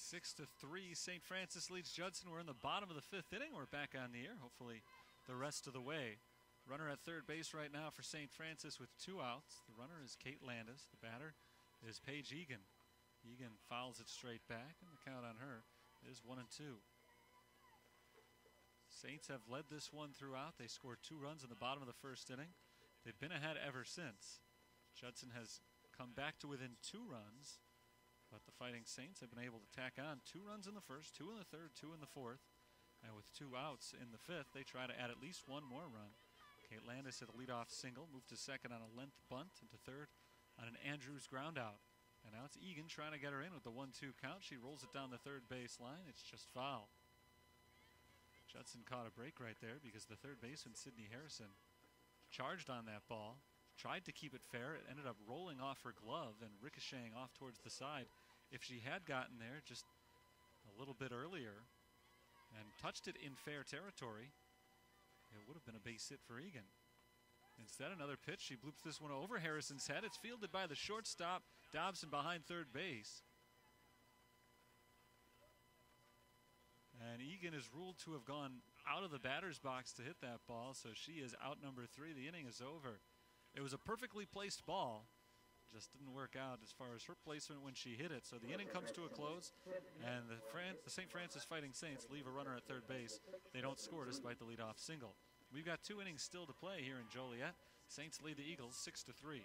6-3, St. Francis leads Judson. We're in the bottom of the 5th inning. We're back on the air, hopefully the rest of the way. Runner at third base right now for St. Francis with 2 outs. The runner is Kate Landis. The batter is Paige Egan. Egan fouls it straight back, and the count on her is 1-2. Saints have led this one throughout. They scored 2 runs in the bottom of the 1st inning. They've been ahead ever since. Judson has come back to within 2 runs, but the Fighting Saints have been able to tack on 2 runs in the 1st, 2 in the 3rd, 2 in the 4th, and with 2 outs in the 5th, they try to add at least 1 more run. Kate Landis hit a leadoff single, moved to 2nd on a length bunt, and to 3rd on an Andrews ground out. And now it's Egan trying to get her in with the 1-2 count. She rolls it down the 3rd base line. It's just foul. Judson caught a break right there because the 3rd baseman, Sydney Harrison, charged on that ball, tried to keep it fair. It ended up rolling off her glove and ricocheting off towards the side. If she had gotten there just a little bit earlier and touched it in fair territory, it would have been a base hit for Egan. Instead, another pitch. She bloops this one over Harrison's head. It's fielded by the shortstop, Dobson, behind 3rd base. And Egan is ruled to have gone out of the batter's box to hit that ball, so she is out number 3. The inning is over. It was a perfectly placed ball. Just didn't work out as far as her placement when she hit it. So the inning comes to a close, and the St. Francis Fighting Saints leave a runner at 3rd base. They don't score despite the leadoff single. We've got 2 innings still to play here in Joliet. Saints lead the Eagles 6-3.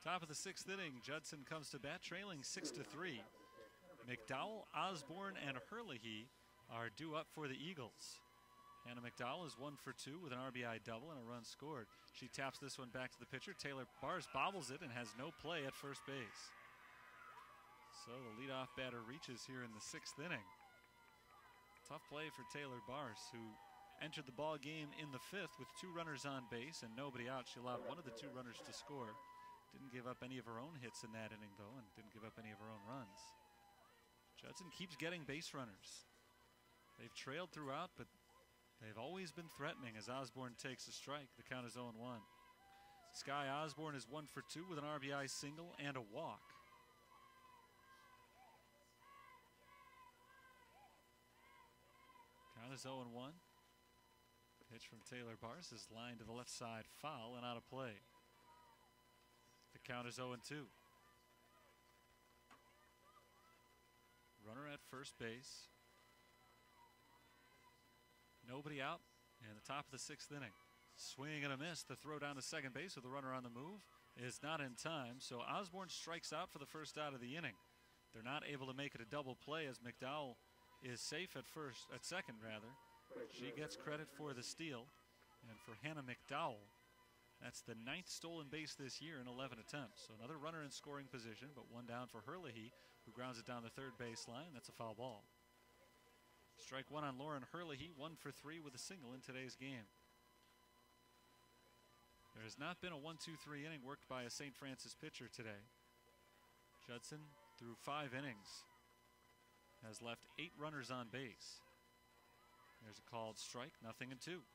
Top of the 6th inning, Judson comes to bat, trailing 6-3. McDowell, Osborne, and Herlihy are due up for the Eagles. Hannah McDowell is 1 for 2 with an RBI double and a run scored. She taps this one back to the pitcher. Taylor Bars bobbles it and has no play at first base. So the leadoff batter reaches here in the 6th inning. Tough play for Taylor Bars, who entered the ball game in the 5th with 2 runners on base and nobody out. She allowed one of the 2 runners to score. Didn't give up any of her own hits in that inning, though, and didn't give up any of her own runs. Judson keeps getting base runners. They've trailed throughout, but they've always been threatening as Osborne takes a strike. The count is 0-1. Sky Osborne is 1 for 2 with an RBI single and a walk. Count is 0-1. Pitch from Taylor Bars is lined to the left side, foul and out of play. The count is 0-2. Runner at first base. Nobody out in the top of the 6th inning. Swing and a miss. The throw down to 2nd base with the runner on the move is not in time. So Osborne strikes out for the first out of the inning. They're not able to make it a double play as McDowell is safe at 2nd rather. She gets credit for the steal. And for Hannah McDowell, that's the 9th stolen base this year in 11 attempts. So another runner in scoring position, but 1 down for Herlihy, who grounds it down the 3rd baseline. That's a foul ball. Strike 1 on Lauren Herlihy, 1 for 3 with a single in today's game. There has not been a 1-2-3 inning worked by a St. Francis pitcher today. Judson, through 5 innings, has left 8 runners on base. There's a called strike, 0-2.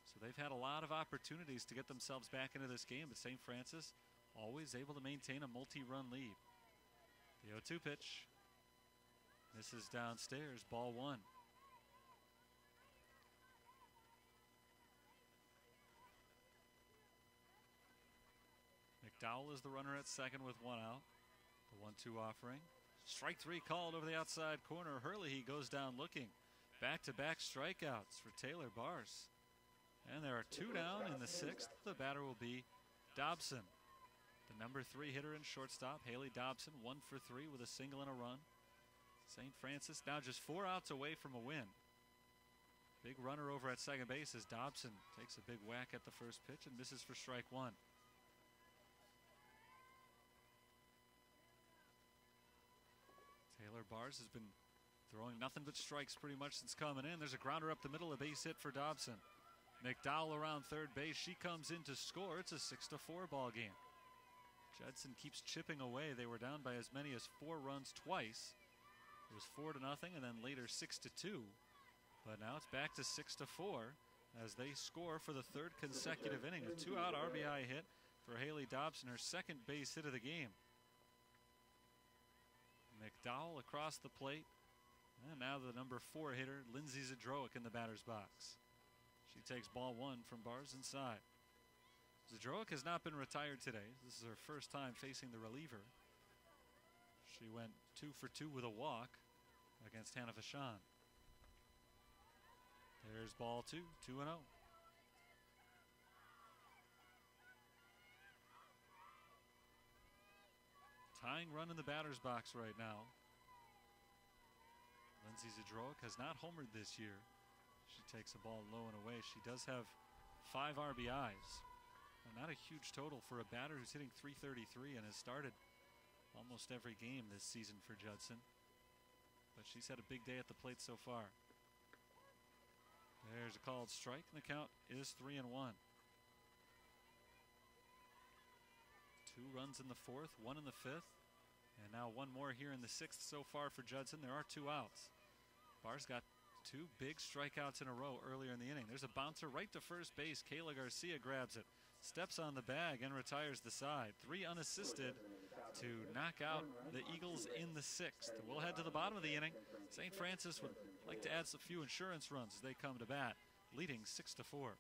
So they've had a lot of opportunities to get themselves back into this game, but St. Francis always able to maintain a multi-run lead. The 0-2 pitch. This is downstairs, ball 1. McDowell is the runner at 2nd with 1 out. The 1-2 offering. Strike 3 called over the outside corner. Hurley, he goes down looking. Back-to-back strikeouts for Taylor Bars. And there are 2 down in the 6th. The batter will be Dobson. The number 3 hitter and shortstop, Haley Dobson, 1 for 3 with a single and a run. St. Francis now just 4 outs away from a win. Big runner over at second base as Dobson takes a big whack at the first pitch and misses for strike 1. Taylor Bars has been throwing nothing but strikes pretty much since coming in. There's a grounder up the middle, a base hit for Dobson. McDowell around third base. She comes in to score. It's a 6-4 ball game. Judson keeps chipping away. They were down by as many as 4 runs twice. It was 4-0 and then later 6-2. But now it's back to 6-4 as they score for the 3rd consecutive inning. A 2-out RBI hit for Haley Dobson, her 2nd base hit of the game. McDowell across the plate. And now the number 4 hitter, Lindsay Zadroic, in the batter's box. She takes ball 1 from Bars inside. Zadroic has not been retired today. This is her first time facing the reliever. She went 2 for 2 with a walk against Hannah Vachon. There's ball 2, 2-0. Tying run in the batter's box right now. Lindsay Zadroic has not homered this year. She takes a ball low and away. She does have 5 RBIs. Not a huge total for a batter who's hitting .333 and has started almost every game this season for Judson. But she's had a big day at the plate so far. There's a called strike, and the count is 3-1. 2 runs in the 4th, 1 in the 5th, and now 1 more here in the 6th so far for Judson. There are 2 outs. Bars got 2 big strikeouts in a row earlier in the inning. There's a bouncer right to first base. Kayla Garcia grabs it, steps on the bag, and retires the side. 3 unassisted to knock out the Eagles in the 6th. We'll head to the bottom of the inning. St. Francis would like to add a few insurance runs as they come to bat, leading 6-4.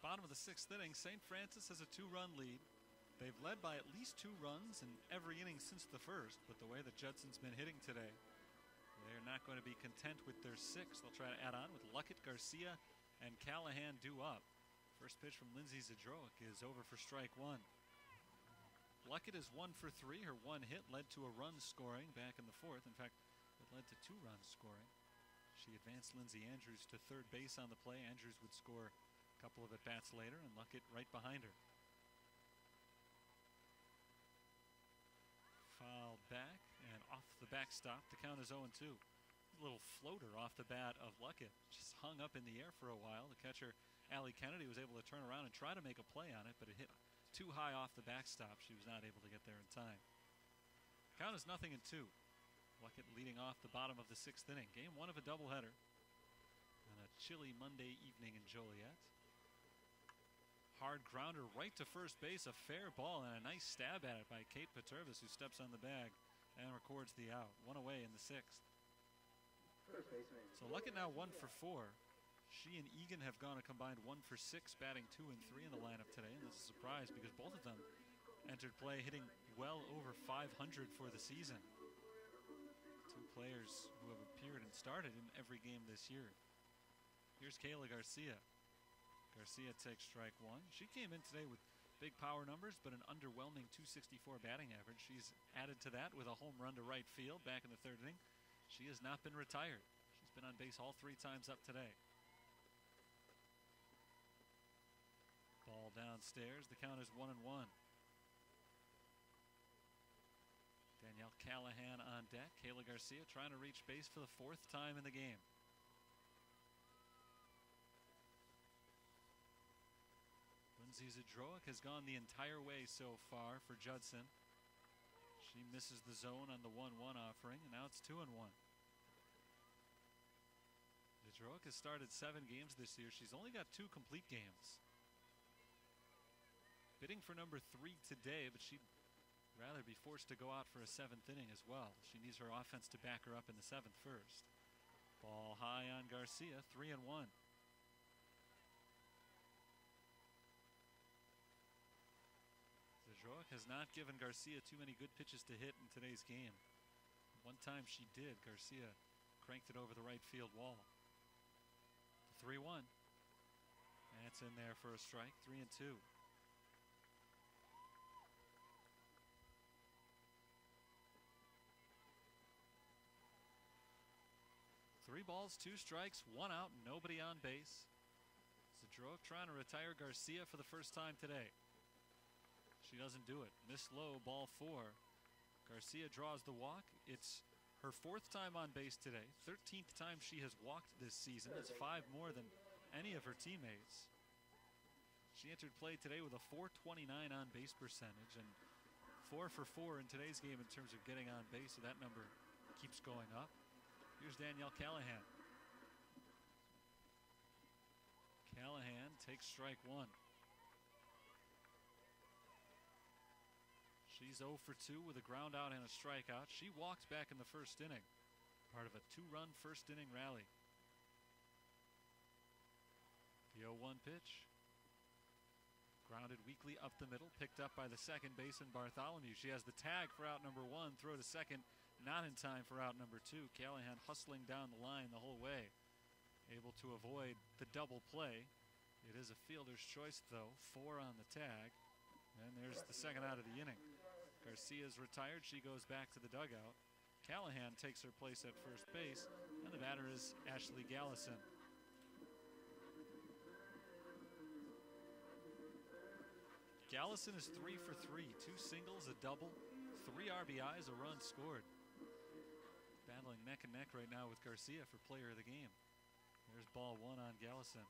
Bottom of the 6th inning, St. Francis has a 2-run lead. They've led by at least 2 runs in every inning since the 1st, but the way that Judson's been hitting today, they're not going to be content with their 6. They'll try to add on with Luckett, Garcia, and Callahan due up. First pitch from Lindsay Zadroic is over for strike 1. Luckett is 1 for 3. Her 1 hit led to a run scoring back in the 4th. In fact, it led to 2 runs scoring. She advanced Lindsay Andrews to third base on the play. Andrews would score a couple of at-bats later, and Luckett right behind her. the backstop. The count is 0-2. A little floater off the bat of Luckett. Just hung up in the air for a while. The catcher, Allie Kennedy, was able to turn around and try to make a play on it, but it hit too high off the backstop. She was not able to get there in time. Count is 0-2. Luckett leading off the bottom of the 6th inning. Game 1 of a doubleheader on a chilly Monday evening in Joliet. Hard grounder right to first base. A fair ball and a nice stab at it by Kate Petervis, who steps on the bag and records the out. 1 away in the 6th. So Luckett now 1 for 4. She and Egan have gone a combined 1 for 6, batting 2 and 3 in the lineup today. And this is a surprise because both of them entered play hitting well over 500 for the season. Two players who have appeared and started in every game this year. Here's Kayla Garcia. Garcia takes strike 1. She came in today with big power numbers, but an underwhelming .264 batting average. She's added to that with a home run to right field back in the 3rd inning. She has not been retired. She's been on base all 3 times up today. Ball downstairs. The count is 1-1. Danielle Callahan on deck. Kayla Garcia trying to reach base for the 4th time in the game. Lindsay Zadroic has gone the entire way so far for Judson. She misses the zone on the 1-1 offering, and now it's 2-1. Zadroic has started 7 games this year. She's only got 2 complete games. Bidding for number 3 today, but she'd rather be forced to go out for a 7th inning as well. She needs her offense to back her up in the 7th first. Ball high on Garcia, 3-1. Zadroic has not given Garcia too many good pitches to hit in today's game. One time she did. Garcia cranked it over the right field wall. 3-1. That's in there for a strike. 3-2. 3 balls, 2 strikes, 1 out, nobody on base. Zadroic trying to retire Garcia for the first time today. She doesn't do it. Miss low, ball 4. Garcia draws the walk. It's her 4th time on base today. 13th time she has walked this season. That's 5 more than any of her teammates. She entered play today with a .429 on base percentage and 4 for 4 in today's game in terms of getting on base, so that number keeps going up. Here's Danielle Callahan. Callahan takes strike 1. She's 0 for 2 with a ground out and a strikeout. She walked back in the 1st inning, part of a 2-run 1st inning rally. The 0-1 pitch. Grounded weakly up the middle, picked up by the 2nd baseman Bartholomew. She has the tag for out number 1, throw to 2nd, not in time for out number 2. Callahan hustling down the line the whole way, able to avoid the double play. It is a fielder's choice though, 4 on the tag, and there's the 2nd out of the inning. Garcia's retired, she goes back to the dugout. Callahan takes her place at first base, and the batter is Ashley Gallison. Gallison is 3 for 3, 2 singles, a double, 3 RBIs, a run scored. Battling neck and neck right now with Garcia for player of the game. There's ball 1 on Gallison.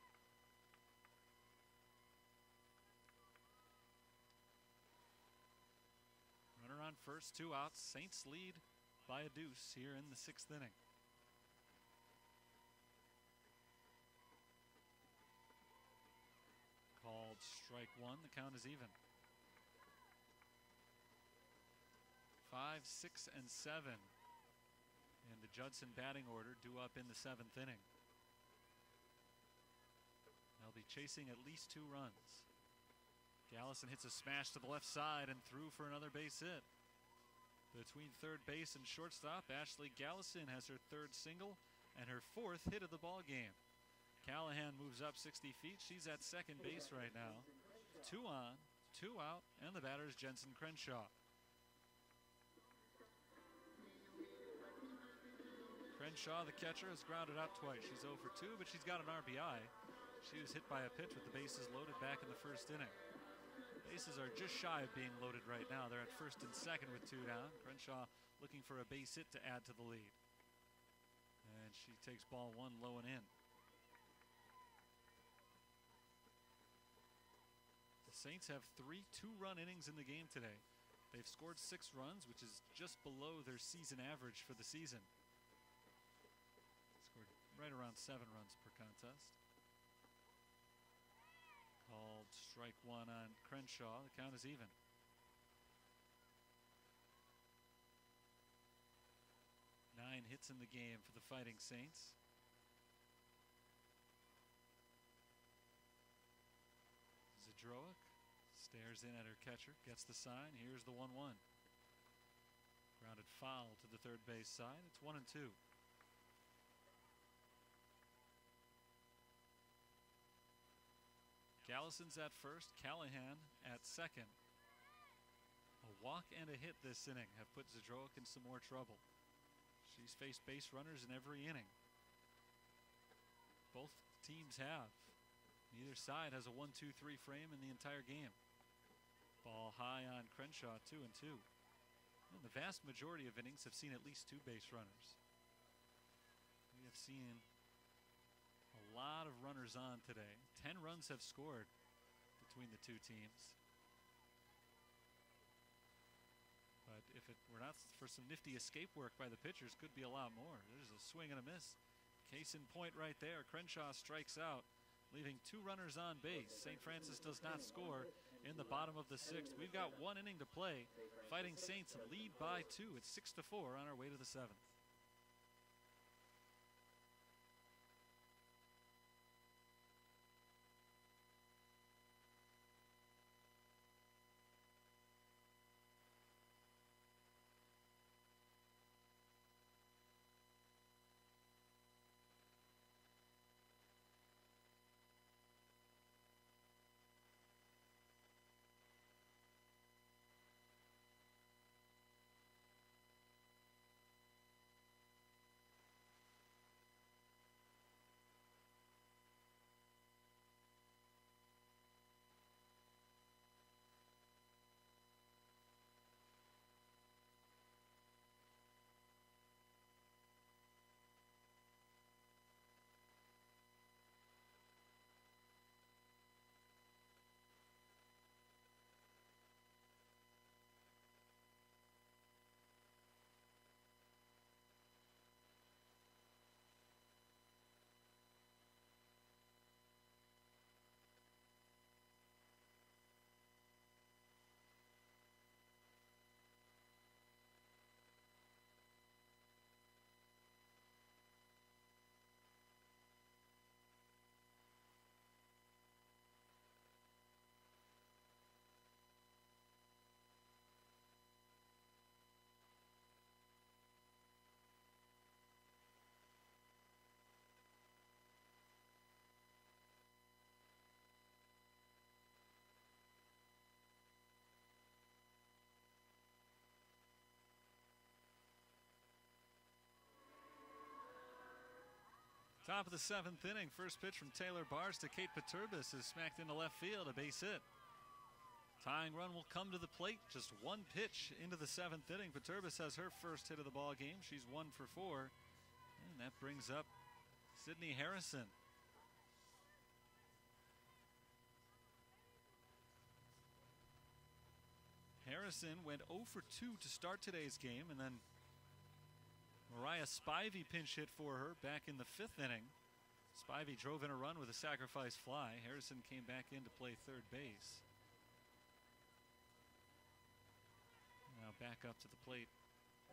Runner on first, 2 outs. Saints lead by a deuce here in the 6th inning. Called strike 1. The count is even. 5, 6, and 7 in the Judson batting order, due up in the 7th inning. They'll be chasing at least 2 runs. Gallison hits a smash to the left side and through for another base hit. Between third base and shortstop, Ashley Gallison has her 3rd single and her 4th hit of the ball game. Callahan moves up 60 feet. She's at 2nd base right now. 2 on, 2 out, and the batter is Jensen Crenshaw. Crenshaw, the catcher, has grounded out twice. She's 0 for 2, but she's got an RBI. She was hit by a pitch with the bases loaded back in the 1st inning. Bases are just shy of being loaded right now. They're at 1st and 2nd with 2 down. Crenshaw looking for a base hit to add to the lead. And she takes ball one low and in. The Saints have 3 2-run innings in the game today. They've scored 6 runs, which is just below their season average for the season. Scored right around 7 runs per contest. Called strike one on Crenshaw. The count is even. Nine hits in the game for the Fighting Saints. Zdroik stares in at her catcher, gets the sign. Here's the 1-1. Grounded foul to the third base side. It's 1-2. Gallison's at first, Callahan at second. A walk and a hit this inning have put Zdroik in some more trouble. She's faced base runners in every inning. Both teams have. Neither side has a 1-2-3 frame in the entire game. Ball high on Crenshaw, 2-2. And the vast majority of innings have seen at least 2 base runners. We have seen a lot of runners on today. 10 runs have scored between the 2 teams. But if it were not for some nifty escape work by the pitchers, could be a lot more. There's a swing and a miss. Case in point right there. Crenshaw strikes out, leaving 2 runners on base. St. Francis does not score in the bottom of the 6th. We've got 1 inning to play. Fighting Saints lead by 2. It's 6-4 on our way to the 7th. Top of the 7th inning. First pitch from Taylor Bars to Kate Paturbis is smacked into left field, a base hit. Tying run will come to the plate. Just 1 pitch into the 7th inning. Paturbis has her first hit of the ball game. She's 1 for 4. And that brings up Sydney Harrison. Harrison went 0 for 2 to start today's game, and then Mariah Spivey pinch hit for her back in the 5th inning. Spivey drove in a run with a sacrifice fly. Harrison came back in to play third base. Now back up to the plate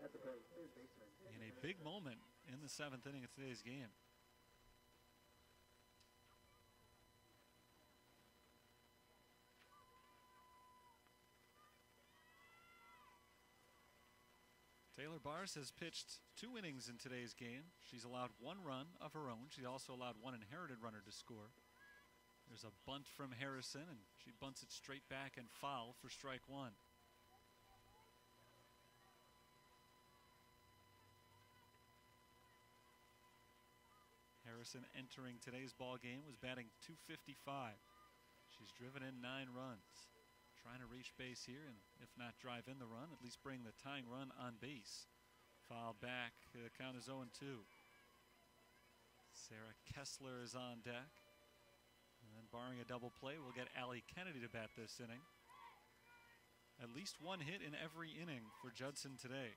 in a big moment in the 7th inning of today's game. Taylor Bars has pitched 2 innings in today's game. She's allowed 1 run of her own. She also allowed 1 inherited runner to score. There's a bunt from Harrison, and she bunts it straight back and foul for strike 1. Harrison entering today's ball game was batting .255. She's driven in 9 runs. Trying to reach base here, and if not drive in the run, at least bring the tying run on base. Fouled back. The count is 0-2. Sarah Kessler is on deck. And then barring a double play, we'll get Allie Kennedy to bat this inning. At least one hit in every inning for Judson today.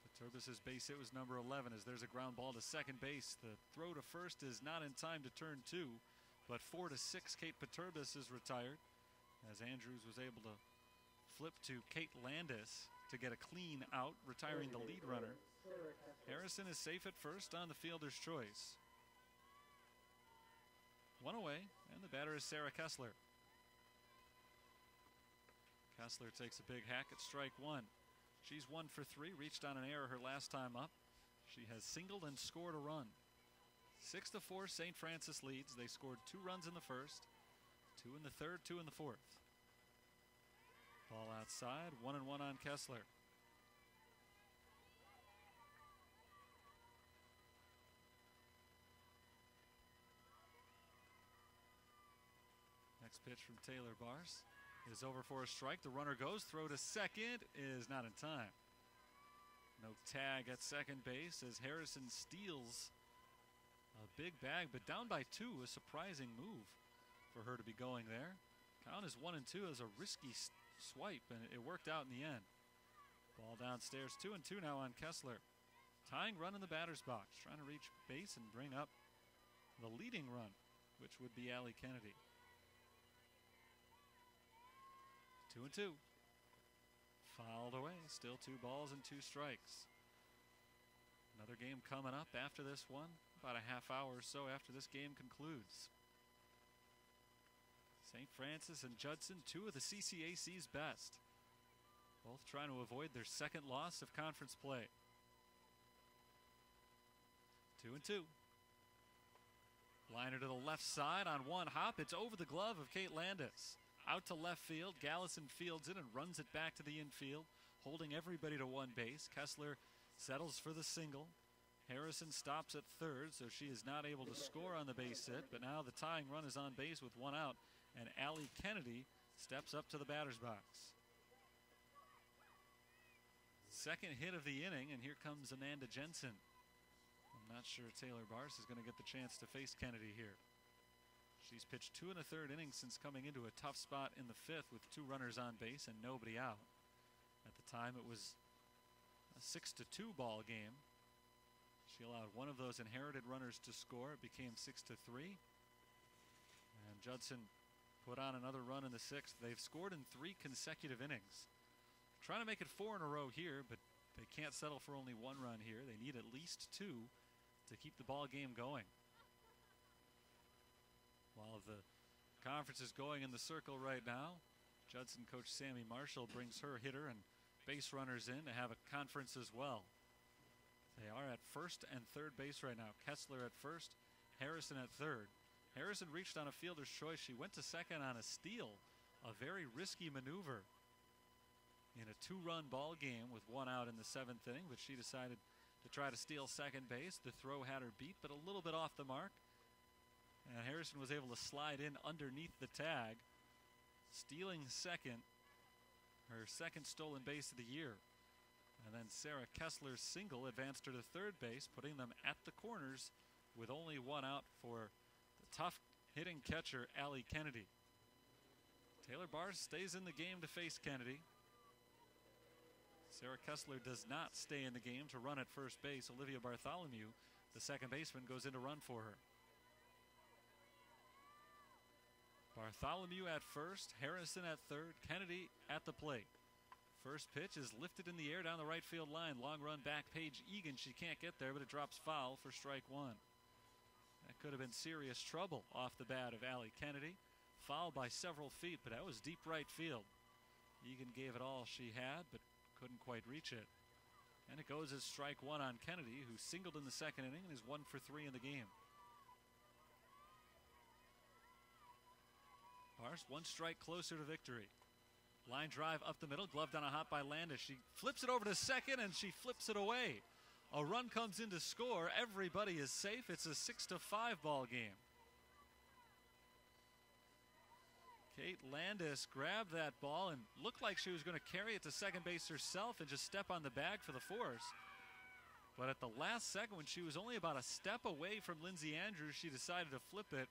Peturbis' base hit was number 11 as there's a ground ball to second base. The throw to first is not in time to turn 2, but 4-6, Kate Peturbis is retired as Andrews was able to flip to Kate Landis to get a clean out, retiring the lead runner. Harrison is safe at first on the fielder's choice. One away, and the batter is Sarah Kessler. Kessler takes a big hack at strike one. She's 1 for 3, reached on an error her last time up. She has singled and scored a run. 6-4, St. Francis leads. They scored 2 runs in the first, 2 in the third, 2 in the fourth. Ball outside, 1-1 on Kessler. Next pitch from Taylor Bars is over for a strike. The runner goes. Throw to second is not in time. No tag at second base as Harrison steals a big bag, but down by 2. A surprising move for her to be going there. Count is 1-2 as a risky swipe, and it worked out in the end. Ball downstairs, 2-2 now on Kessler. Tying run in the batter's box, trying to reach base and bring up the leading run, which would be Allie Kennedy. 2-2. Fouled away. Still 2 balls and 2 strikes. Another game coming up after this one. About a half hour or so after this game concludes. St. Francis and Judson, 2 of the CCAC's best. Both trying to avoid their second loss of conference play. 2-2. Liner to the left side on one hop. It's over the glove of Kate Landis. Out to left field, Gallison fields it and runs it back to the infield, holding everybody to one base. Kessler settles for the single. Harrison stops at third, so she is not able to score on the base hit, but now the tying run is on base with 1 out, and Allie Kennedy steps up to the batter's box. Second hit of the inning, and here comes Amanda Jensen. I'm not sure Taylor Bars is going to get the chance to face Kennedy here. She's pitched 2 1/3 innings since coming into a tough spot in the 5th with 2 runners on base and nobody out. At the time, it was a 6-2 ball game. She allowed one of those inherited runners to score. It became 6-3. And Judson put on another run in the 6th. They've scored in 3 consecutive innings. Trying to make it 4 in a row here, but they can't settle for only 1 run here. They need at least 2 to keep the ball game going. While the conference is going in the circle right now, Judson coach Sammy Marshall brings her hitter and base runners in to have a conference as well. They are at first and third base right now. Kessler at first, Harrison at third. Harrison reached on a fielder's choice. She went to second on a steal, a very risky maneuver in a 2-run ball game with 1 out in the 7th inning, but she decided to try to steal second base. The throw had her beat, but a little bit off the mark. And Harrison was able to slide in underneath the tag, stealing second, her second stolen base of the year. And then Sarah Kessler's single advanced her to third base, putting them at the corners with only 1 out for the tough hitting catcher, Allie Kennedy. Taylor Bars stays in the game to face Kennedy. Sarah Kessler does not stay in the game to run at first base. Olivia Bartholomew, the second baseman, goes in to run for her. Bartholomew at first, Harrison at third, Kennedy at the plate. First pitch is lifted in the air down the right field line. Long run back, Paige Egan. She can't get there, but it drops foul for strike 1. That could have been serious trouble off the bat of Allie Kennedy. Foul by several feet, but that was deep right field. Egan gave it all she had, but couldn't quite reach it. And it goes as strike 1 on Kennedy, who singled in the 2nd inning and is 1 for 3 in the game. Bars 1 strike closer to victory. Line drive up the middle, gloved on a hop by Landis. She flips it over to second, and she flips it away. A run comes in to score. Everybody is safe. It's a 6-5 ball game. Kate Landis grabbed that ball and looked like she was going to carry it to second base herself and just step on the bag for the force. But at the last second, when she was only about a step away from Lindsay Andrews, she decided to flip it.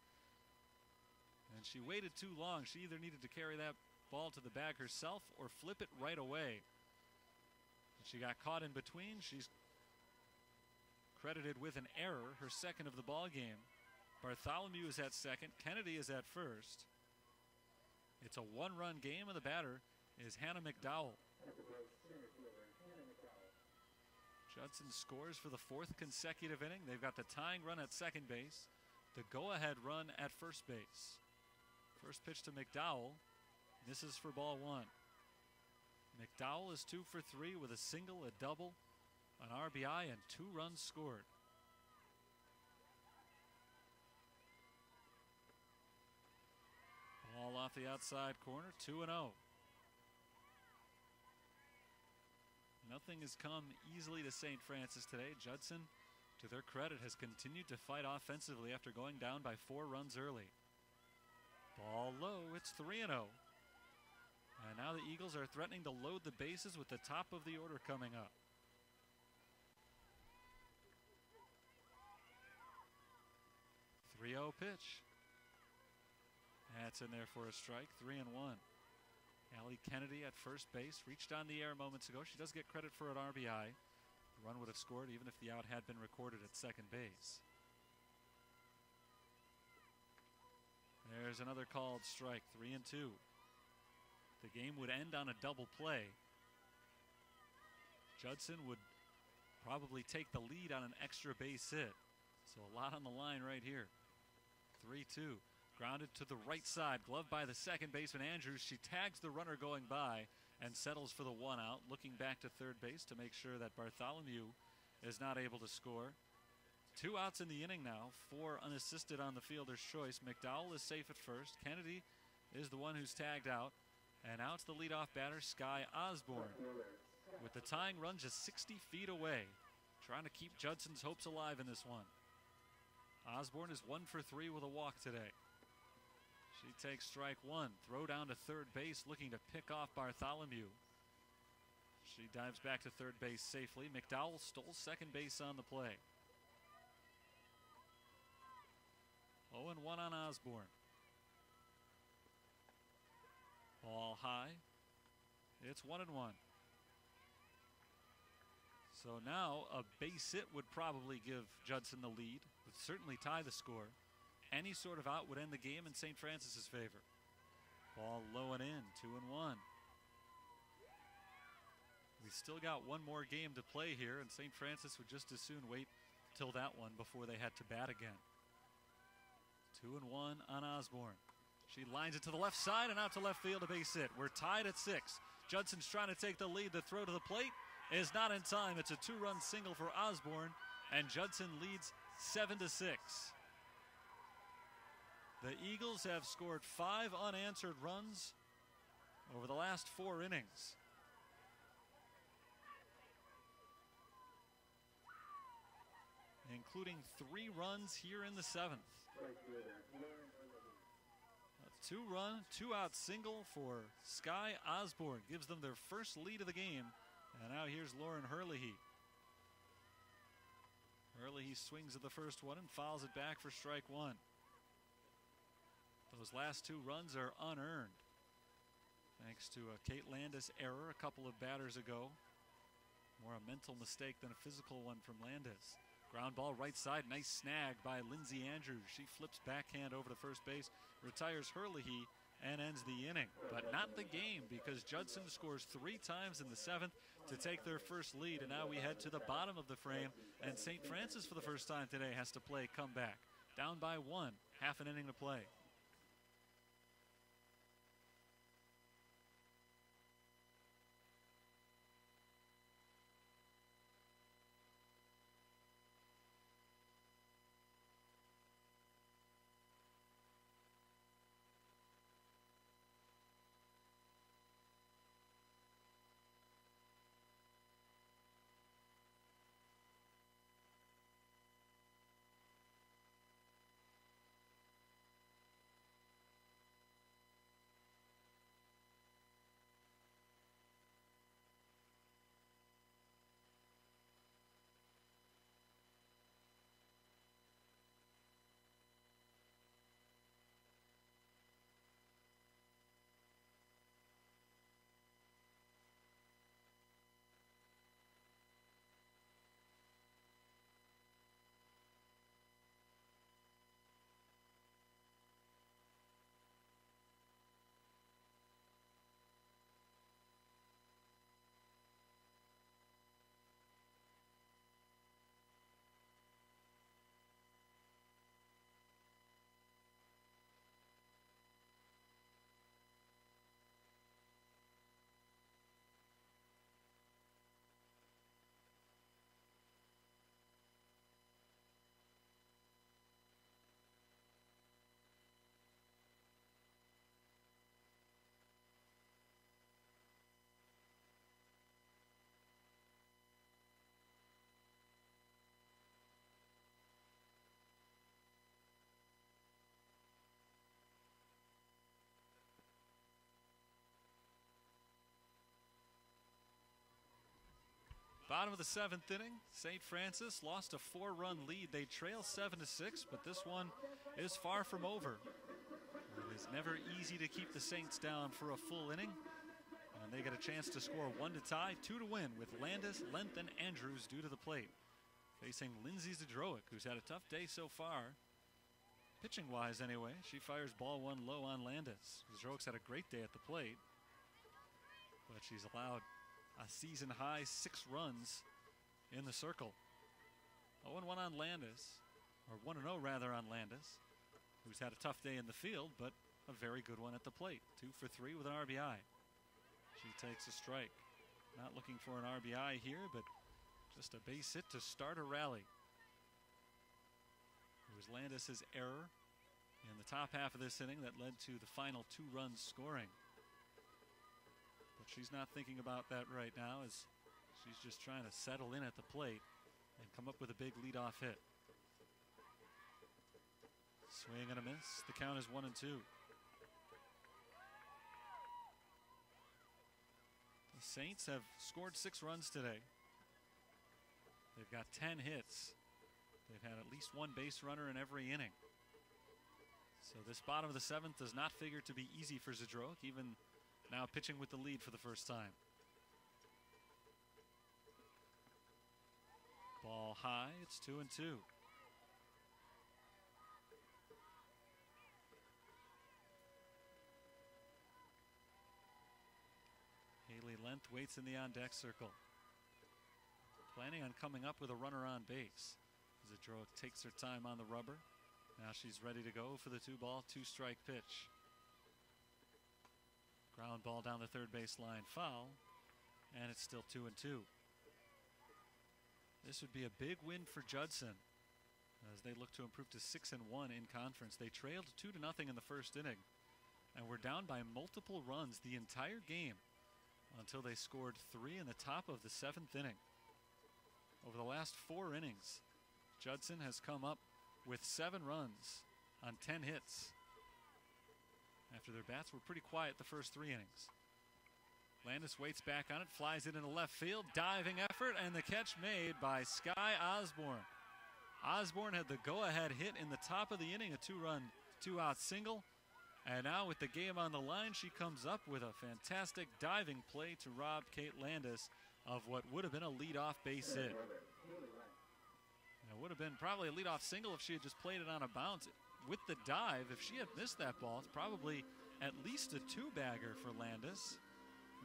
And she waited too long. She either needed to carry that ball to the bag herself or flip it right away. She got caught in between. She's credited with an error, her second of the ball game. Bartholomew is at second. Kennedy is at first. It's a one-run game, and the batter is Hannah McDowell. Judson scores for the fourth consecutive inning. They've got the tying run at second base, the go-ahead run at first base. First pitch to McDowell. Misses for ball one. McDowell is 2 for 3 with a single, a double, an RBI, and 2 runs scored. Ball off the outside corner, 2-0. Nothing has come easily to St. Francis today. Judson, to their credit, has continued to fight offensively after going down by 4 runs early. Ball low, it's 3-0. And now the Eagles are threatening to load the bases with the top of the order coming up. .30 pitch. That's in there for a strike, 3-1. Allie Kennedy at first base, reached on the air moments ago. She does get credit for an RBI. The run would have scored even if the out had been recorded at second base. There's another called strike, 3-2. The game would end on a double play. Judson would probably take the lead on an extra base hit. So a lot on the line right here. 3-2. Grounded to the right side, gloved by the second baseman Andrews. She tags the runner going by and settles for the 1 out, looking back to third base to make sure that Bartholomew is not able to score. 2 outs in the inning now, 4 unassisted on the fielder's choice. McDowell is safe at first. Kennedy is the one who's tagged out. And out's the leadoff batter, Sky Osborne, with the tying run just 60 feet away, trying to keep Judson's hopes alive in this one. Osborne is 1 for 3 with a walk today. She takes strike 1. Throw down to third base, looking to pick off Bartholomew. She dives back to third base safely. McDowell stole second base on the play. 0-1 on Osborne. Ball high. It's 1-1. So now a base hit would probably give Judson the lead. Would certainly tie the score. Any sort of out would end the game in St. Francis's favor. Ball low and in, 2-1. We still got one more game to play here, and St. Francis would just as soon wait till that one before they had to bat again. 2-1 on Osborne. She lines it to the left side and out to left field, a base hit. We're tied at 6. Judson's trying to take the lead. The throw to the plate is not in time. It's a 2-run single for Osborne, and Judson leads 7-6. The Eagles have scored 5 unanswered runs over the last 4 innings. Including 3 runs here in the 7th. A 2-run, 2-out single for Sky Osborne gives them their first lead of the game. And now here's Lauren Herlihy. Herlihy swings at the first one and fouls it back for strike 1. Those last 2 runs are unearned, thanks to a Kate Landis error a couple of batters ago. More a mental mistake than a physical one from Landis. Ground ball right side, nice snag by Lindsay Andrews. She flips backhand over to first base, retires Herlihy, and ends the inning. But not the game, because Judson scores 3 times in the 7th to take their first lead. And now we head to the bottom of the frame, and St. Francis for the first time today has to play comeback. Down by 1, half an inning to play. Bottom of the 7th inning, St. Francis lost a 4-run lead. They trail 7-6, but this one is far from over. It is never easy to keep the Saints down for a full inning. And they get a chance to score 1 to tie, 2 to win, with Landis, Length, and Andrews due to the plate. Facing Lindsay Zdroik, who's had a tough day so far. Pitching-wise, anyway, she fires ball 1 low on Landis. Zdroik's had a great day at the plate, but she's allowed a season-high 6 runs in the circle. 0-1 on Landis, or 1-0 rather on Landis, who's had a tough day in the field, but a very good one at the plate. 2 for 3 with an RBI. She takes a strike. Not looking for an RBI here, but just a base hit to start a rally. It was Landis' error in the top half of this inning that led to the final 2 runs scoring. But she's not thinking about that right now, as she's just trying to settle in at the plate and come up with a big leadoff hit. Swing and a miss. The count is 1-2. The Saints have scored 6 runs today. They've got 10 hits. They've had at least 1 base runner in every inning. So this bottom of the 7th does not figure to be easy for Zdroik, even now pitching with the lead for the first time. Ball high, it's 2-2. Haley Length waits in the on-deck circle, planning on coming up with a runner on base. Zdroik takes her time on the rubber. Now she's ready to go for the 2-ball, 2-strike pitch. Ground ball down the third base line, foul, and it's still 2-2. This would be a big win for Judson as they look to improve to 6-1 in conference. They trailed 2-0 in the first inning and were down by multiple runs the entire game until they scored 3 in the top of the 7th inning. Over the last 4 innings, Judson has come up with 7 runs on 10 hits after their bats were pretty quiet the first 3 innings. Landis waits back on it, flies it into left field, diving effort, and the catch made by Sky Osborne. Osborne had the go-ahead hit in the top of the inning, a 2-run, 2-out single. And now with the game on the line, she comes up with a fantastic diving play to rob Kate Landis of what would have been a leadoff base hit. It would have been probably a leadoff single if she had just played it on a bounce. With the dive, if she had missed that ball, it's probably at least a 2-bagger for Landis.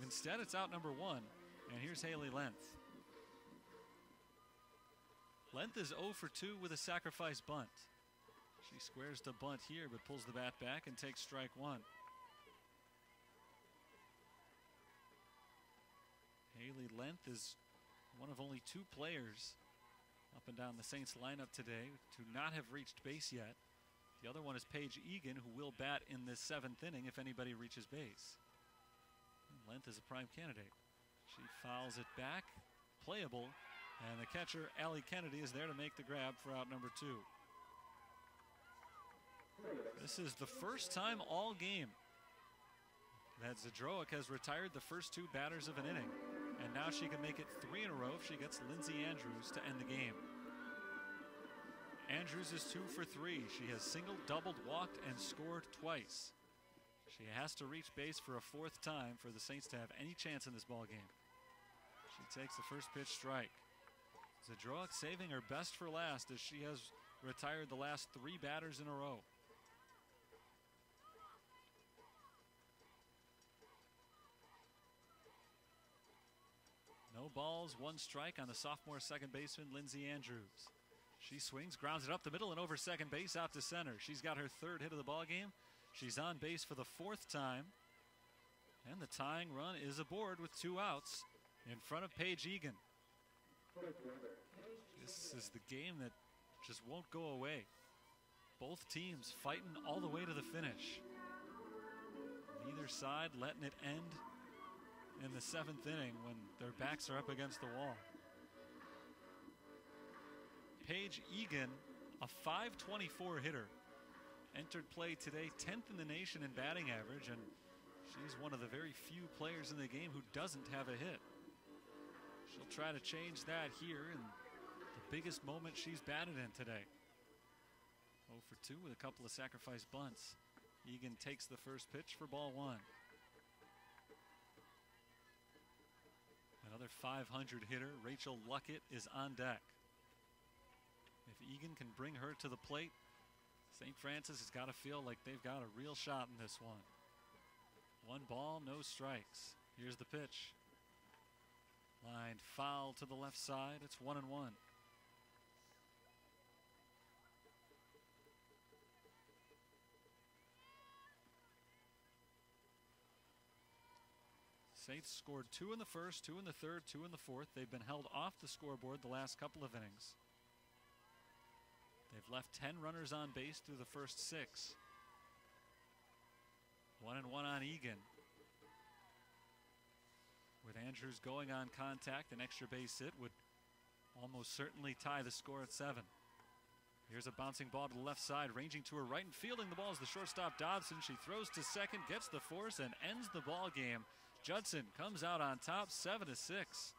Instead, it's out number 1, and here's Haley Length. Length is 0 for 2 with a sacrifice bunt. She squares the bunt here, but pulls the bat back and takes strike 1. Haley Length is one of only 2 players up and down the Saints lineup today to not have reached base yet. The other one is Paige Egan, who will bat in this 7th inning if anybody reaches base. Length is a prime candidate. She fouls it back, playable, and the catcher, Allie Kennedy, is there to make the grab for out number 2. This is the first time all game that Zdroik has retired the first 2 batters of an inning. And now she can make it 3 in a row if she gets Lindsay Andrews to end the game. Andrews is 2 for 3. She has singled, doubled, walked, and scored twice. She has to reach base for a 4th time for the Saints to have any chance in this ball game. She takes the first pitch strike. Zdroik saving her best for last as she has retired the last 3 batters in a row. No balls, 1 strike on the sophomore second baseman, Lindsay Andrews. She swings, grounds it up the middle and over second base out to center. She's got her 3rd hit of the ball game. She's on base for the 4th time. And the tying run is aboard with 2 outs in front of Paige Egan. This is the game that just won't go away. Both teams fighting all the way to the finish. Neither side letting it end in the 7th inning when their backs are up against the wall. Paige Egan, a .524 hitter, entered play today 10th in the nation in batting average, and she's one of the very few players in the game who doesn't have a hit. She'll try to change that here in the biggest moment she's batted in today. 0 for 2 with a couple of sacrifice bunts. Egan takes the first pitch for ball 1. Another 500 hitter, Rachel Luckett, is on deck. If Egan can bring her to the plate, St. Francis has got to feel like they've got a real shot in this one. 1 ball, no strikes. Here's the pitch. Lined foul to the left side. It's 1-1. Saints scored 2 in the first, 2 in the third, 2 in the fourth. They've been held off the scoreboard the last couple of innings. They've left 10 runners on base through the first 6. 1-1 on Egan. With Andrews going on contact, an extra base hit would almost certainly tie the score at 7. Here's a bouncing ball to the left side, ranging to her right and fielding the ball is the shortstop Dobson. She throws to second, gets the force, and ends the ball game. Judson comes out on top, 7-6.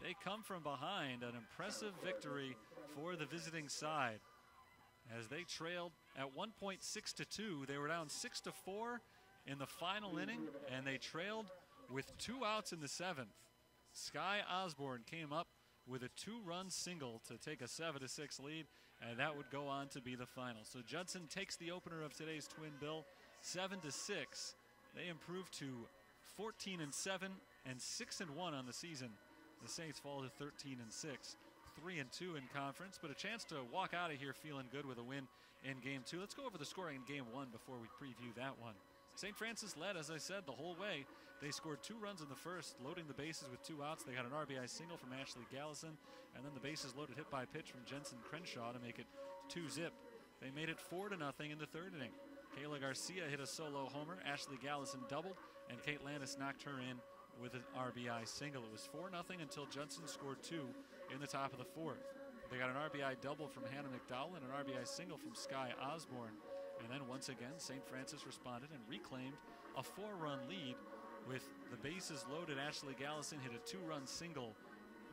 They come from behind, an impressive victory for the visiting side. As they trailed at one point 6-2, they were down 6-4 in the final inning, and they trailed with 2 outs in the 7th. Sky Osborne came up with a 2-run single to take a 7-6 lead, and that would go on to be the final. So Judson takes the opener of today's twin bill, 7-6. They improve to 14-7 and 6-1 on the season. The Saints fall to 13-6, 3-2 in conference, but a chance to walk out of here feeling good with a win in Game 2. Let's go over the scoring in Game 1 before we preview that one. St. Francis led, as I said, the whole way. They scored 2 runs in the first, loading the bases with 2 outs. They got an RBI single from Ashley Gallison, and then the bases loaded hit by pitch from Jensen Crenshaw to make it 2-zip. They made it 4-0 in the 3rd inning. Kayla Garcia hit a solo homer. Ashley Gallison doubled, and Kate Landis knocked her in with an RBI single. It was 4-0 until Judson scored 2 in the top of the 4th. They got an RBI double from Hannah McDowell and an RBI single from Sky Osborne. And then once again, St. Francis responded and reclaimed a 4-run lead with the bases loaded. Ashley Gallison hit a 2-run single,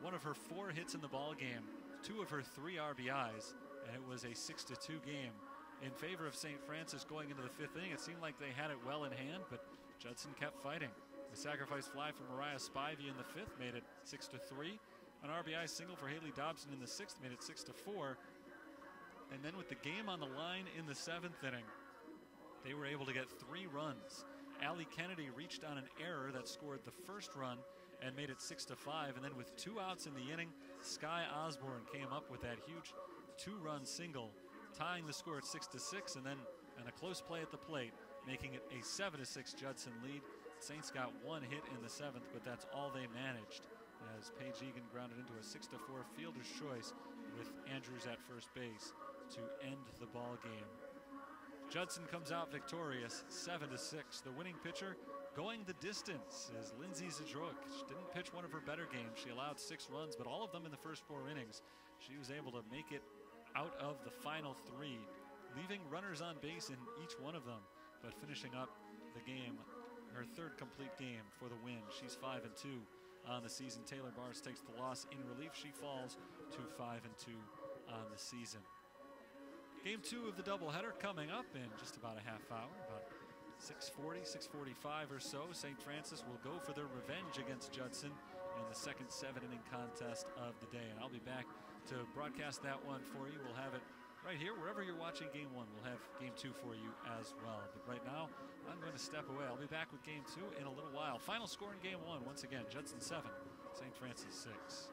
one of her 4 hits in the ball game, 2 of her 3 RBIs, and it was a 6-2 game in favor of St. Francis going into the 5th inning. It seemed like they had it well in hand, but Judson kept fighting. The sacrifice fly from Mariah Spivey in the 5th made it 6-3. An RBI single for Haley Dobson in the 6th made it 6-4. And then with the game on the line in the 7th inning, they were able to get 3 runs. Allie Kennedy reached on an error that scored the first run and made it 6-5. And then with 2 outs in the inning, Sky Osborne came up with that huge 2-run single, tying the score at 6-6, and then a close play at the plate, making it a 7-6 Judson lead. Saints got 1 hit in the 7th, but that's all they managed, as Paige Egan grounded into a 6-4 fielder's choice with Andrews at first base to end the ball game. Judson comes out victorious, 7-6. The winning pitcher going the distance is Lindsay Zadroik. She didn't pitch one of her better games. She allowed 6 runs, but all of them in the first 4 innings. She was able to make it out of the final 3, leaving runners on base in each one of them, but finishing up the game, her 3rd complete game for the win. She's 5-2 on the season. Taylor Bars takes the loss in relief. She falls to 5-2 on the season. Game 2 of the doubleheader coming up in just about a half hour, about 6:40, 6:45 or so. St. Francis will go for their revenge against Judson in the second 7-inning contest of the day. And I'll be back to broadcast that one for you. We'll have it right here, wherever you're watching Game 1. We'll have Game 2 for you as well. But right now, I'm going to step away. I'll be back with Game 2 in a little while. Final score in Game 1, once again, Judson 7, St. Francis 6.